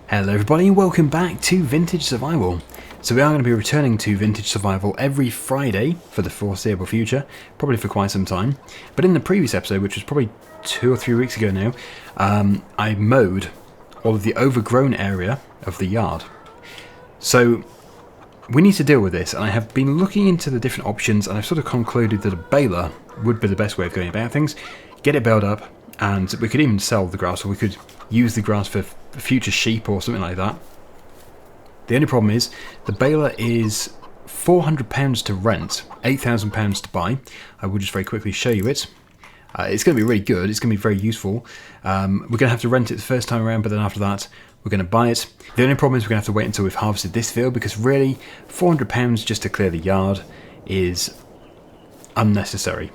Hello everybody and welcome back to Vintage Survival. So we are going to be returning to Vintage Survival every Friday for the foreseeable future, probably for quite some time. But in the previous episode, which was probably 2 or 3 weeks ago now, I mowed all of the overgrown area of the yard. So we need to deal with this, and I have been looking into the different options, and I've sort of concluded that a baler would be the best way of going about things. Get it baled up, and we could even sell the grass, or we could use the grass for future sheep or something like that. The only problem is the baler is £400 to rent, £8,000 to buy. I will just very quickly show you it. It's going to be really good. It's going to be very useful. We're going to have to rent it the first time around, but then after that we're going to buy it. The only problem is we're going to have to wait until we've harvested this field, because really £400 just to clear the yard is unnecessary.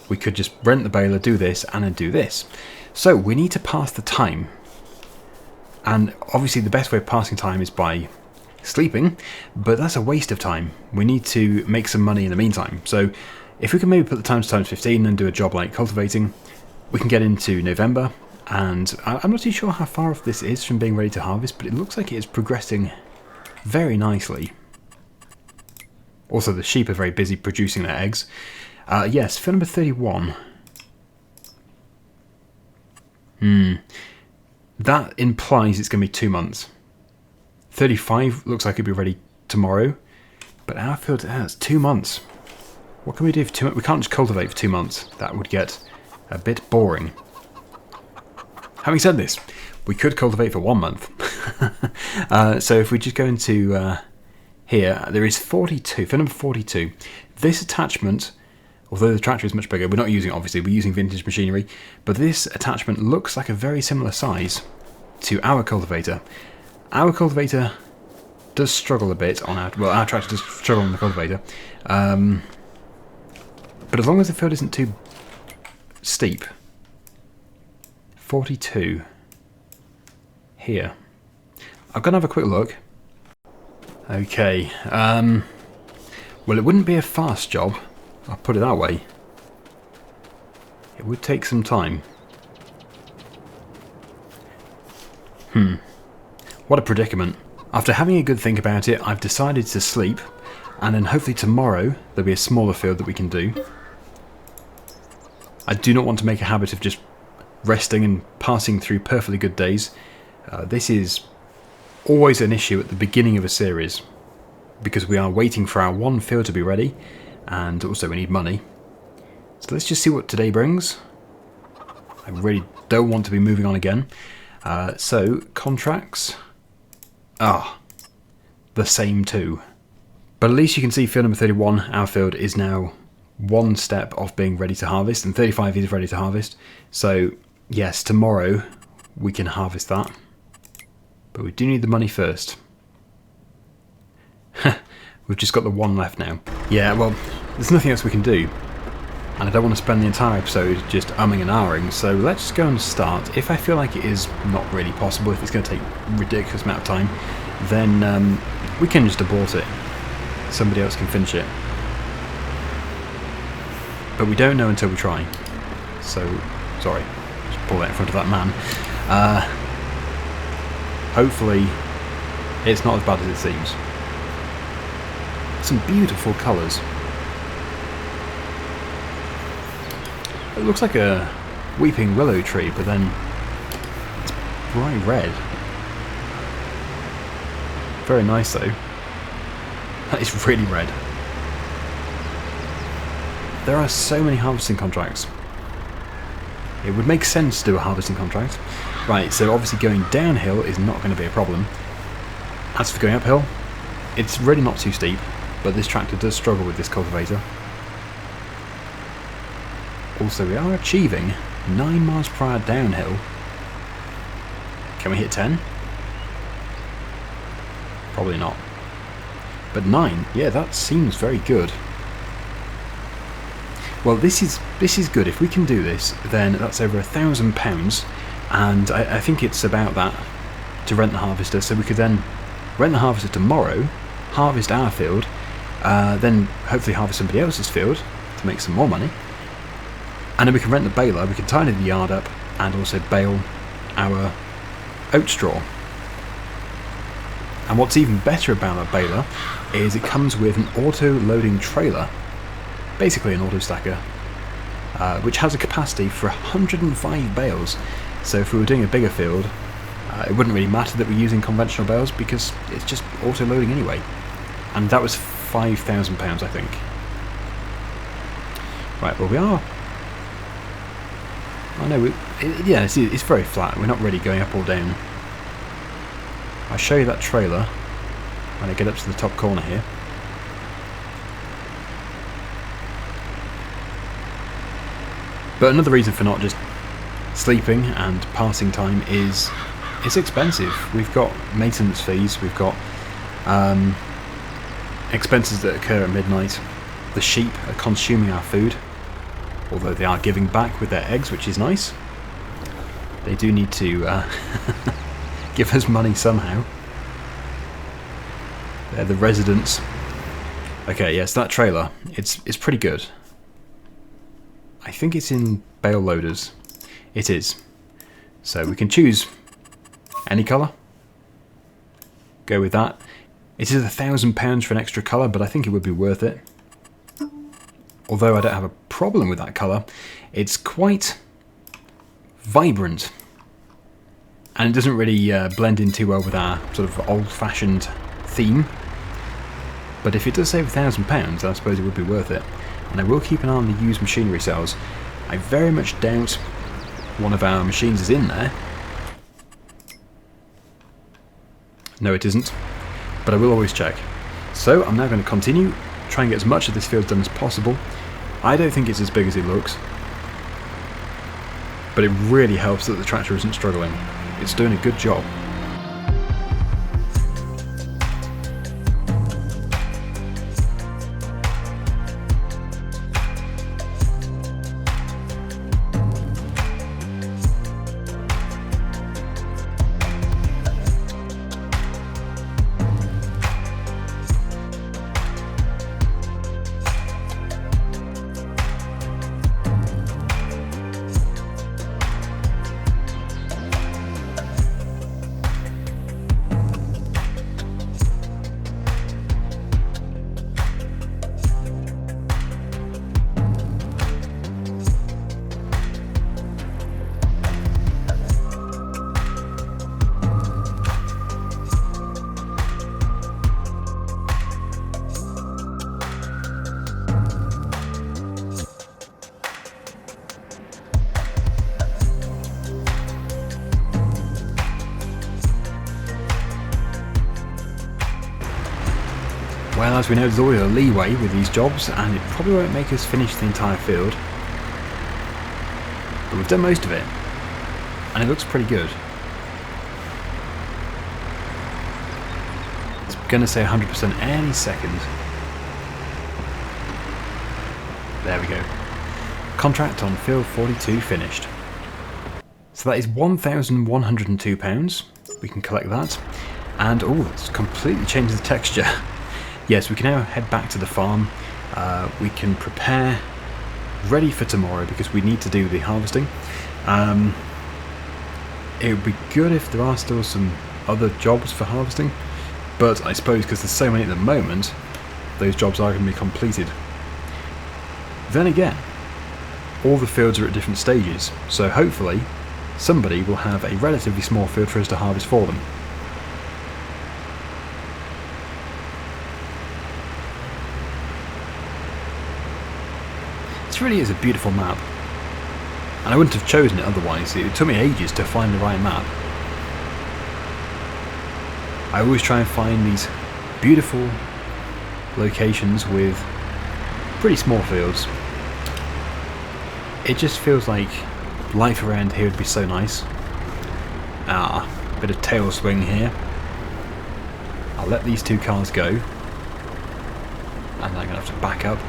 We could just rent the baler, do this, and then do this. So we need to pass the time. And obviously the best way of passing time is by sleeping, but that's a waste of time. We need to make some money in the meantime. So if we can maybe put the time to times 15 and do a job like cultivating, we can get into November. And I'm not too sure how far off this is from being ready to harvest, but it looks like it is progressing very nicely. Also, the sheep are very busy producing their eggs. Yes, field number 31. That implies it's going to be 2 months. 35 looks like it'll be ready tomorrow, but our field has 2 months. What can we do for 2 months? We can't just cultivate for 2 months. That would get a bit boring. Having said this, we could cultivate for 1 month. So if we just go into here, there is 42, field number 42. This attachment, although the tractor is much bigger, we're not using it obviously, we're using vintage machinery, but this attachment looks like a very similar size to our cultivator. Our cultivator does struggle a bit on our tractor does struggle on the cultivator, but as long as the field isn't too steep. 42 here. I'm going to have a quick look. Okay, well, it wouldn't be a fast job, I'll put it that way. It would take some time. What a predicament. After having a good think about it, I've decided to sleep, and then hopefully tomorrow there'll be a smaller field that we can do. I do not want to make a habit of just resting and passing through perfectly good days. This is always an issue at the beginning of a series, because we are waiting for our one field to be ready, and also we need money. So let's just see what today brings. I really don't want to be moving on again. So, contracts. The same too. But at least you can see field number 31, our field, is now one step off being ready to harvest, and 35 is ready to harvest. So, yes, tomorrow we can harvest that. But we do need the money first. We've just got the one left now. Yeah, well, there's nothing else we can do. And I don't want to spend the entire episode just umming and ahhing, so let's go and start. If I feel like it is not really possible, if it's going to take a ridiculous amount of time, then we can just abort it. Somebody else can finish it. But we don't know until we try. So, sorry, just pull that in front of that man. Hopefully, it's not as bad as it seems. Some beautiful colours. It looks like a weeping willow tree, but then it's bright red. Very nice though. That is really red. There are so many harvesting contracts. It would make sense to do a harvesting contract. Right, so obviously going downhill is not going to be a problem. As for going uphill, it's really not too steep, but this tractor does struggle with this cultivator. Also, we are achieving 9 miles per hour downhill. Can we hit 10? Probably not. But 9, yeah, that seems very good. Well, this is good. If we can do this, then that's over £1,000, and I think it's about that to rent the harvester. So we could then rent the harvester tomorrow, harvest our field, then hopefully harvest somebody else's field to make some more money. And then we can rent the baler, we can tidy the yard up, and also bale our oat straw. And what's even better about that baler is it comes with an auto-loading trailer, basically an auto-stacker, which has a capacity for 105 bales. So if we were doing a bigger field, it wouldn't really matter that we're using conventional bales because it's just auto-loading anyway. And that was £5,000, I think. Right, well we are... Oh no, yeah, it's very flat. We're not really going up or down. I'll show you that trailer when I get up to the top corner here. But another reason for not just sleeping and passing time is it's expensive. We've got maintenance fees, we've got expenses that occur at midnight. The sheep are consuming our food, although they are giving back with their eggs, which is nice. They do need to give us money somehow. They're the residents. Okay, yes, that trailer, it's pretty good. I think it's in bale loaders. It is. So we can choose any colour. Go with that. It is £1,000 for an extra colour, but I think it would be worth it. Although I don't have a problem with that colour, it's quite vibrant. And it doesn't really blend in too well with our sort of old-fashioned theme. But if it does save £1,000, I suppose it would be worth it. And I will keep an eye on the used machinery sales. I very much doubt one of our machines is in there. No, it isn't. But I will always check. So I'm now going to continue, try and get as much of this field done as possible. I don't think it's as big as it looks. But it really helps that the tractor isn't struggling. It's doing a good job. Well, as we know, there's always a leeway with these jobs, and it probably won't make us finish the entire field. But we've done most of it, and it looks pretty good. It's going to say 100% any second. There we go. Contract on field 42 finished. So that is £1,102. We can collect that. And, oh, it's completely changed the texture. Yes, we can now head back to the farm. We can prepare ready for tomorrow because we need to do the harvesting. It would be good if there are still some other jobs for harvesting, but I suppose because there's so many at the moment, those jobs are going to be completed. Then again, all the fields are at different stages, so hopefully somebody will have a relatively small field for us to harvest for them. This really is a beautiful map, and I wouldn't have chosen it otherwise. It took me ages to find the right map. I always try and find these beautiful locations with pretty small fields. It just feels like life around here would be so nice. Ah, bit of tail swing here. I'll let these two cars go, and I'm going to have to back up.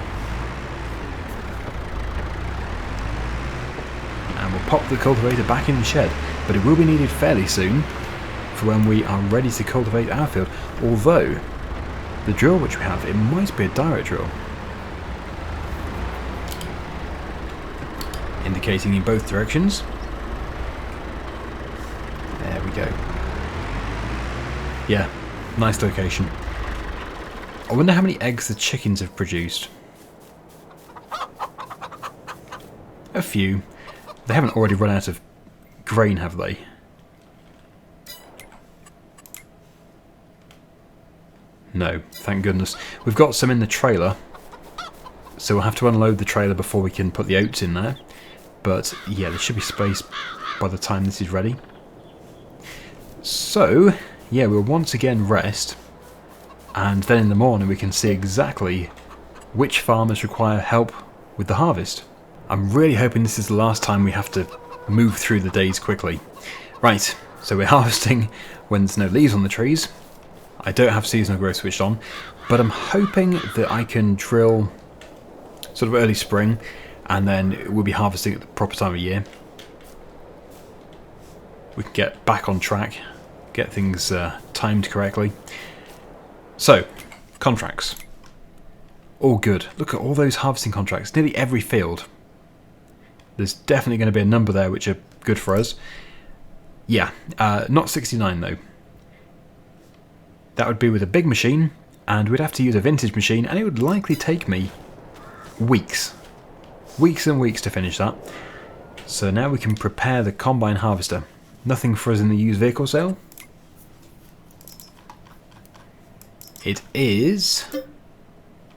And we'll pop the cultivator back in the shed, but it will be needed fairly soon for when we are ready to cultivate our field. Although, the drill which we have, it might be a direct drill. Indicating in both directions. There we go. Yeah, Nice location. I wonder how many eggs the chickens have produced. A few. They haven't already run out of grain, have they? No, thank goodness. We've got some in the trailer, so we'll have to unload the trailer before we can put the oats in there. But yeah, there should be space by the time this is ready. So, yeah, we'll once again rest, and then in the morning we can see exactly which farmers require help with the harvest. I'm really hoping this is the last time we have to move through the days quickly. Right, so we're harvesting when there's no leaves on the trees. I don't have seasonal growth switched on, but I'm hoping that I can drill sort of early spring, and then we'll be harvesting at the proper time of year. We can get back on track, get things timed correctly. So, contracts. All good. Look at all those harvesting contracts, nearly every field. There's definitely going to be a number there which are good for us. Yeah, not 69 though. That would be with a big machine, and we'd have to use a vintage machine, and it would likely take me weeks. Weeks and weeks to finish that. So now we can prepare the combine harvester. Nothing for us in the used vehicle sale. It is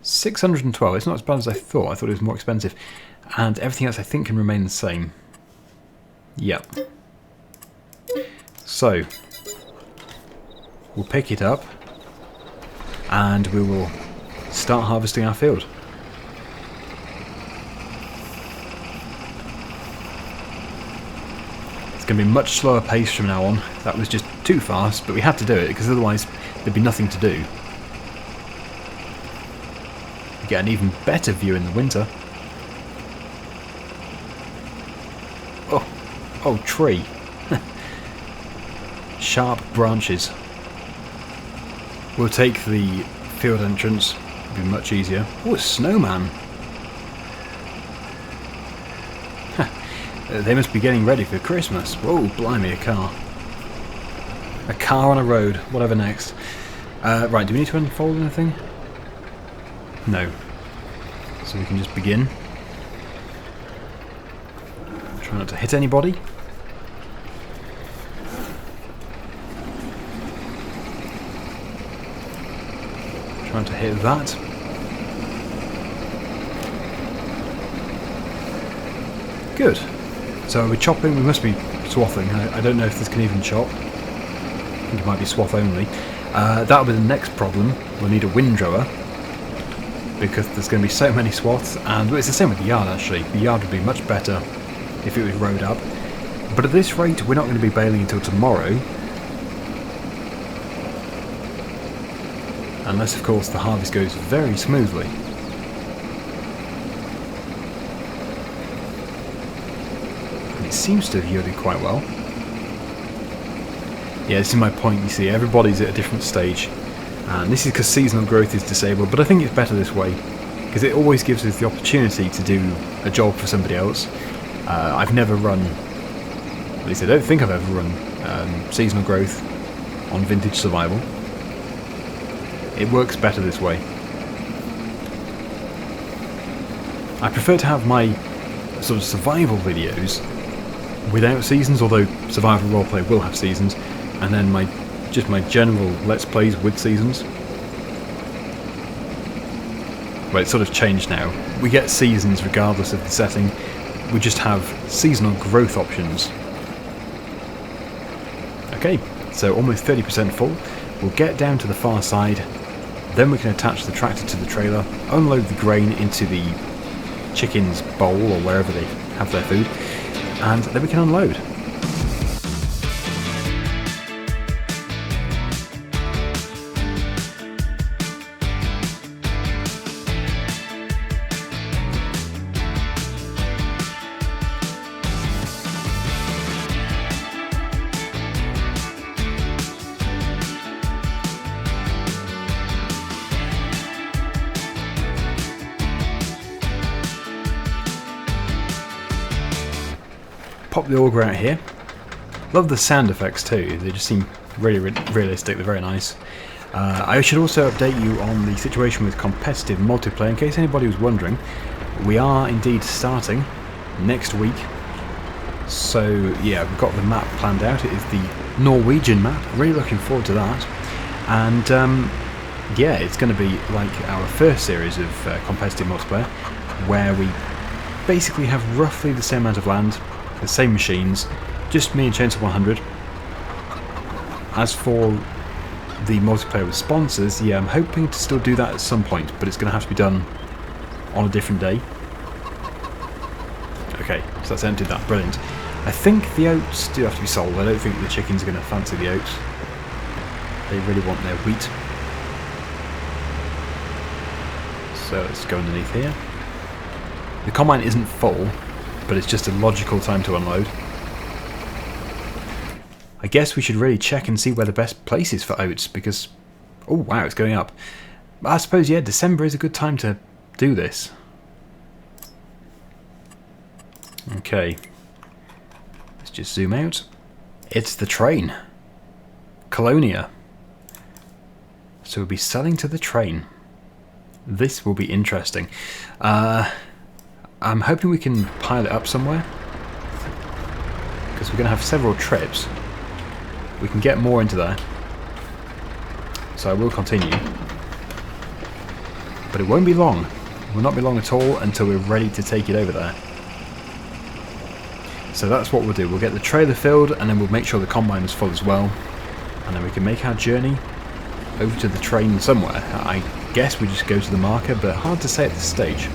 612. It's not as bad as I thought. I thought it was more expensive. And everything else I think can remain the same. Yep. So, we'll pick it up and we will start harvesting our field. It's going to be much slower pace from now on. That was just too fast, but we had to do it because otherwise there'd be nothing to do. You get an even better view in the winter. Oh, tree. Sharp branches. We'll take the field entrance. It'll be much easier. Oh, a snowman. They must be getting ready for Christmas. Whoa, blimey, a car. A car on a road. Whatever next. Right, do we need to unfold anything? No. So we can just begin. Try not to hit anybody. Trying to hit that. Good. So are we chopping? We must be swathing. I don't know if this can even chop. I think it might be swath only. That'll be the next problem. We'll need a windrower, because there's going to be so many swaths, and it's the same with the yard actually. The yard would be much better if it was rowed up. But at this rate, we're not going to be baling until tomorrow. Unless, of course, the harvest goes very smoothly. And it seems to have yielded quite well. Yeah, this is my point, you see. Everybody's at a different stage. And this is because seasonal growth is disabled, but I think it's better this way. Because it always gives us the opportunity to do a job for somebody else. I've never run, at least I don't think I've ever run seasonal growth on Vintage Survival. It works better this way. I prefer to have my sort of survival videos without seasons, although survival roleplay will have seasons, and then just my general Let's Plays with seasons. Well, it's sort of changed now. We get seasons regardless of the setting. We just have seasonal growth options. Okay, so almost 30% full. We'll get down to the far side, then we can attach the tractor to the trailer, unload the grain into the chicken's bowl or wherever they have their food, and then we can unload. Pop the auger out here. Love the sound effects too, they just seem really realistic, they're very nice. I should also update you on the situation with competitive multiplayer in case anybody was wondering. We are indeed starting next week. So yeah, we've got the map planned out. It is the Norwegian map. Really looking forward to that. And yeah, it's going to be like our first series of competitive multiplayer, where we basically have roughly the same amount of land, the same machines, just me and Chainsaw 100. As for the multiplayer with sponsors, yeah, I'm hoping to still do that at some point, but it's going to have to be done on a different day. Okay, so that's emptied that. Brilliant. I think the oats do have to be sold. I don't think the chickens are going to fancy the oats. They really want their wheat. So let's go underneath here. The combine isn't full, but it's just a logical time to unload. I guess we should really check and see where the best place is for oats, because... oh wow, it's going up. I suppose, yeah, December is a good time to do this. Okay. Let's just zoom out. It's the train. Colonia. So we'll be selling to the train. This will be interesting. I'm hoping we can pile it up somewhere, because we're going to have several trips. We can get more into there. So I will continue. But it won't be long. It will not be long at all until we're ready to take it over there. So that's what we'll do. We'll get the trailer filled, and then we'll make sure the combine is full as well. And then we can make our journey over to the train somewhere. I guess we just go to the marker, but hard to say at this stage.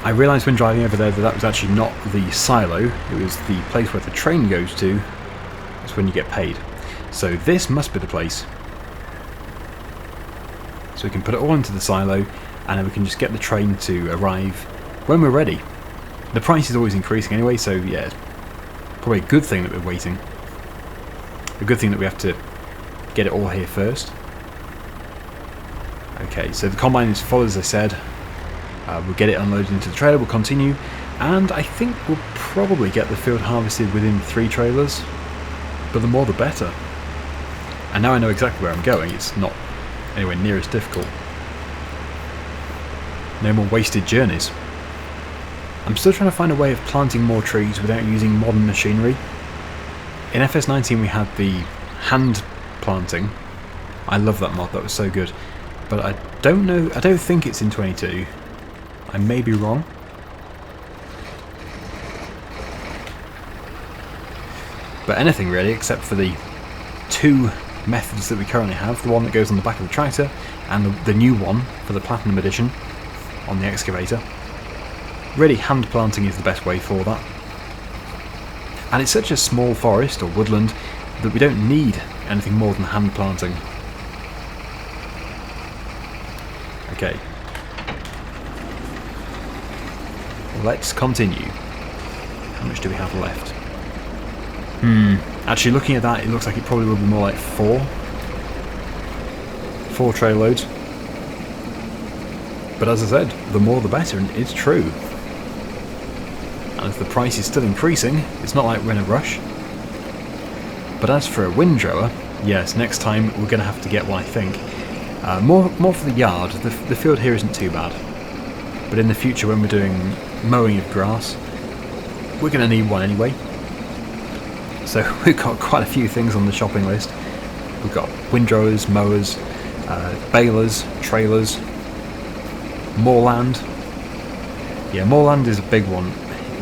I realised when driving over there that that was actually not the silo, it was the place where the train goes to. That's when you get paid. So this must be the place. So we can put it all into the silo, and then we can just get the train to arrive when we're ready. The price is always increasing anyway, so yeah, it's probably a good thing that we're waiting. A good thing that we have to get it all here first. Okay, so the combine is full, as I said. We'll get it unloaded into the trailer, we'll continue, and I think we'll probably get the field harvested within 3 trailers, but the more the better. And now I know exactly where I'm going, it's not anywhere near as difficult. No more wasted journeys. I'm still trying to find a way of planting more trees without using modern machinery. In FS19 we had the hand planting. I love that mod, that was so good. But I don't know, I don't think it's in 22. I may be wrong. But anything really, except for the 2 methods that we currently have. The one that goes on the back of the tractor, and the new one for the Platinum Edition on the excavator. Really, hand planting is the best way for that. And it's such a small forest or woodland that we don't need anything more than hand planting. Okay. Let's continue. How much do we have left? Actually, looking at that, it looks like it probably will be more like 4. 4 trail loads. But as I said, the more the better, and it's true. And if the price is still increasing, it's not like we're in a rush. But as for a windrower, yes, next time we're going to have to get one, I think. More for the yard. The field here isn't too bad. But in the future, when we're doing mowing of grass, we're going to need one anyway. So we've got quite a few things on the shopping list. We've got windrowers, mowers, balers, trailers, more land. Yeah, more land is a big one.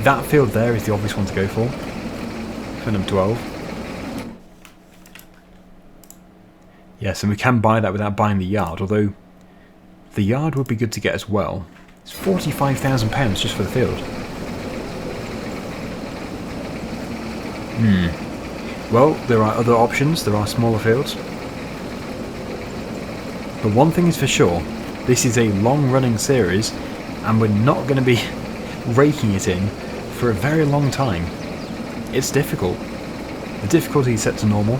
That field there is the obvious one to go for number 12. Yes, and we can buy that without buying the yard, although the yard would be good to get as well. It's £45,000 just for the field. Well, there are other options, there are smaller fields. But one thing is for sure, this is a long-running series, and we're not going to be raking it in for a very long time. It's difficult. The difficulty is set to normal.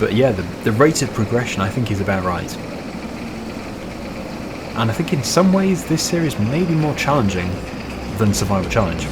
But yeah, the rate of progression I think is about right. And I think in some ways this series may be more challenging than Survival Challenge.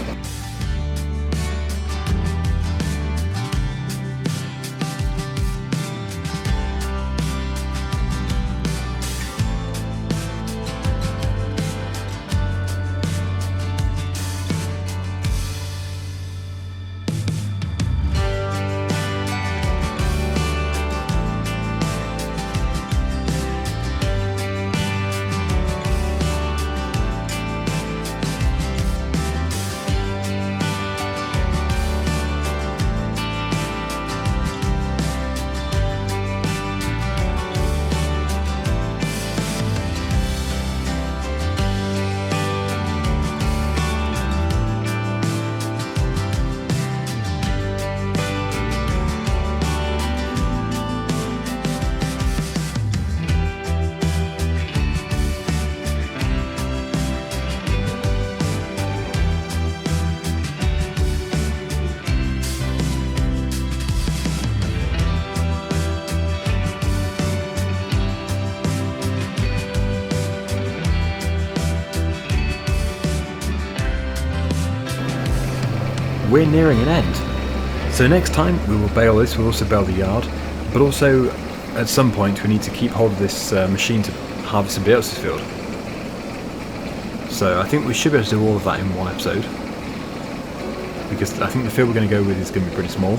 We're nearing an end. So next time we will bale this, we'll also bale the yard, but also at some point we need to keep hold of this machine to harvest somebody else's field. So I think we should be able to do all of that in one episode, because I think the field we're going to go with is going to be pretty small.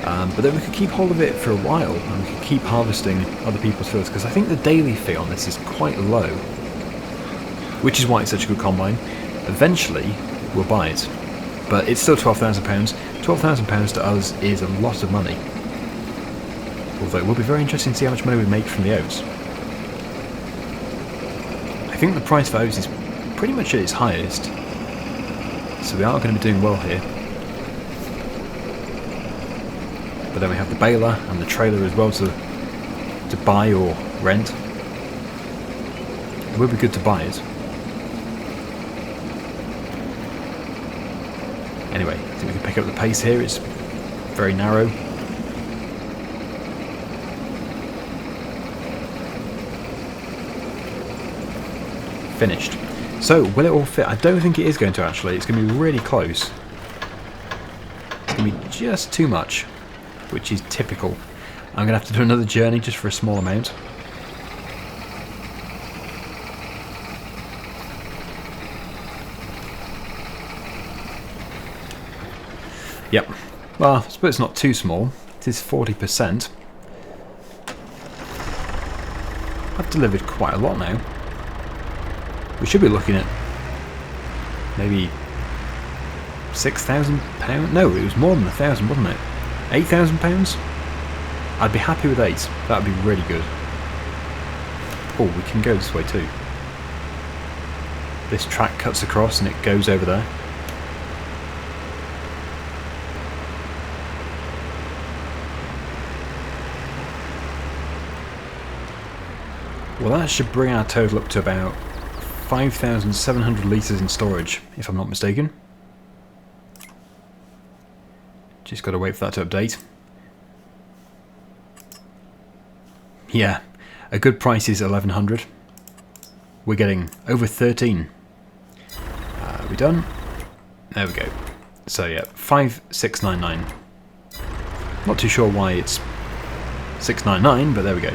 But then we could keep hold of it for a while, and we could keep harvesting other people's fields, because I think the daily fee on this is quite low, which is why it's such a good combine. Eventually we'll buy it. But it's still £12,000. £12,000 to us is a lot of money. Although it will be very interesting to see how much money we make from the oats. I think the price for oats is pretty much at its highest. So we are going to be doing well here. But then we have the baler and the trailer as well to buy or rent. It would be good to buy it. Anyway, I think we can pick up the pace here. It's very narrow. Finished. So, will it all fit? I don't think it is going to actually. It's going to be really close. It's going to be just too much, which is typical. I'm going to have to do another journey just for a small amount. Yep. Well, I suppose it's not too small. It is 40%. I've delivered quite a lot now. We should be looking at maybe £6,000. No, it was more than 1,000, wasn't it? £8,000? I'd be happy with 8. That would be really good. Oh, we can go this way too. This track cuts across and it goes over there. Well, that should bring our total up to about 5,700 litres in storage, if I'm not mistaken. Just got to wait for that to update. Yeah, a good price is 1,100. We're getting over 13. Are we done? There we go. So yeah, 5,699. Not too sure why it's 699, but there we go.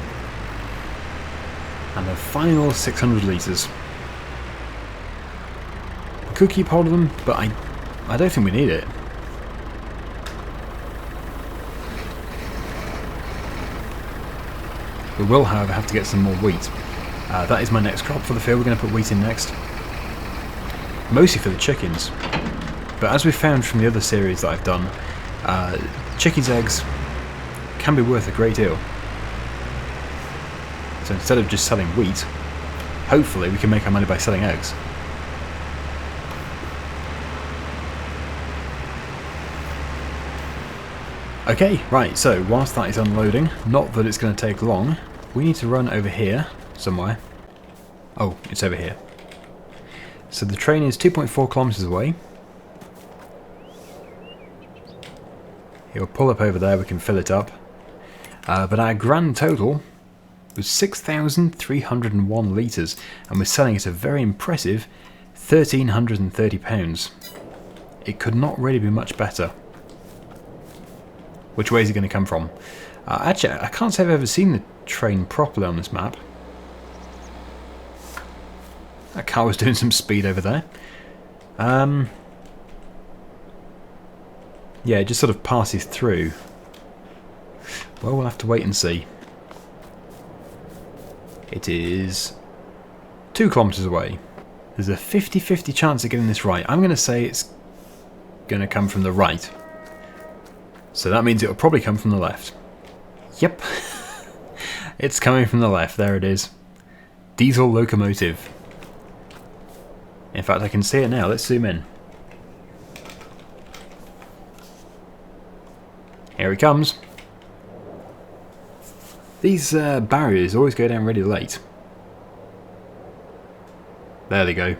And the final 600 litres. We could keep hold of them, but I don't think we need it. We will, however, have to get some more wheat. That is my next crop for the field. We're going to put wheat in next. Mostly for the chickens. But as we found from the other series that I've done, chickens' eggs can be worth a great deal. So instead of just selling wheat, hopefully we can make our money by selling eggs. Okay, right, so whilst that is unloading, not that it's going to take long, we need to run over here somewhere. Oh, it's over here. So the train is 2.4 kilometers away. It'll pull up over there, we can fill it up. But our grand total was 6,301 litres, and we're selling at a very impressive £1,330. It could not really be much better. Which way is it going to come from? Actually, I can't say I've ever seen the train properly on this map. That car was doing some speed over there. Yeah, it just sort of passes through. Well, we'll have to wait and see. It is 2 kilometres away. There's a 50-50 chance of getting this right. I'm going to say it's going to come from the right. So that means it'll probably come from the left. Yep. It's coming from the left. There it is. Diesel locomotive. In fact, I can see it now. Let's zoom in. Here it comes. These barriers always go down really late. There they go.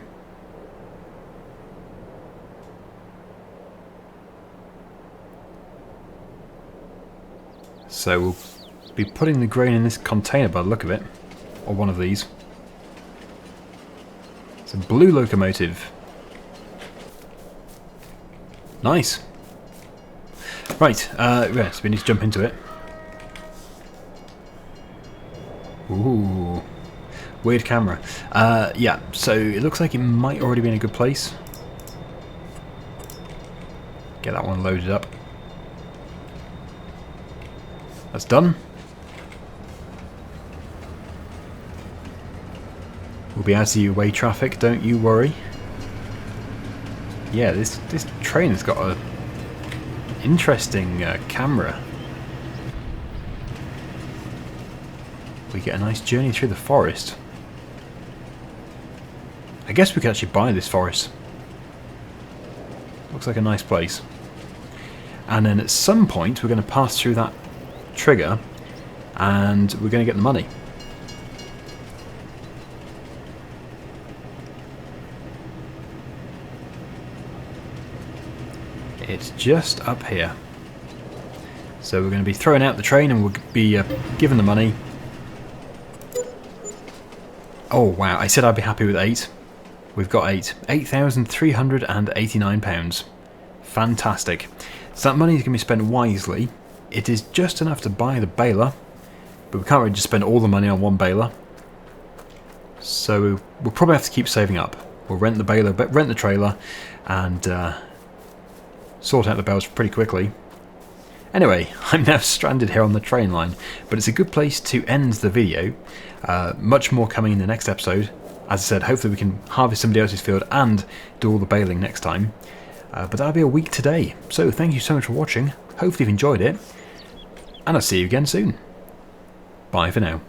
So we'll be putting the grain in this container by the look of it. Or one of these. It's a blue locomotive. Nice. Right, yes, we need to jump into it. Ooh. Weird camera. Yeah, so it looks like it might already be in a good place. Get that one loaded up. That's done. We'll be out of your way traffic, don't you worry. Yeah, this train has got a interesting camera. We get a nice journey through the forest. I guess we could actually buy this forest. Looks like a nice place. And then at some point we're going to pass through that trigger and we're going to get the money. It's just up here. So we're going to be throwing out the train and we'll be given the money. Oh wow, I said I'd be happy with 8. We've got 8. £8,389. Fantastic. So that money is going to be spent wisely. It is just enough to buy the baler, but we can't really just spend all the money on one baler. So we'll probably have to keep saving up. We'll rent the baler, rent the trailer, and sort out the bales pretty quickly. Anyway, I'm now stranded here on the train line, but it's a good place to end the video. Much more coming in the next episode. As I said, hopefully we can harvest somebody else's field and do all the baling next time. But that'll be a week today. So thank you so much for watching. Hopefully you've enjoyed it. And I'll see you again soon. Bye for now.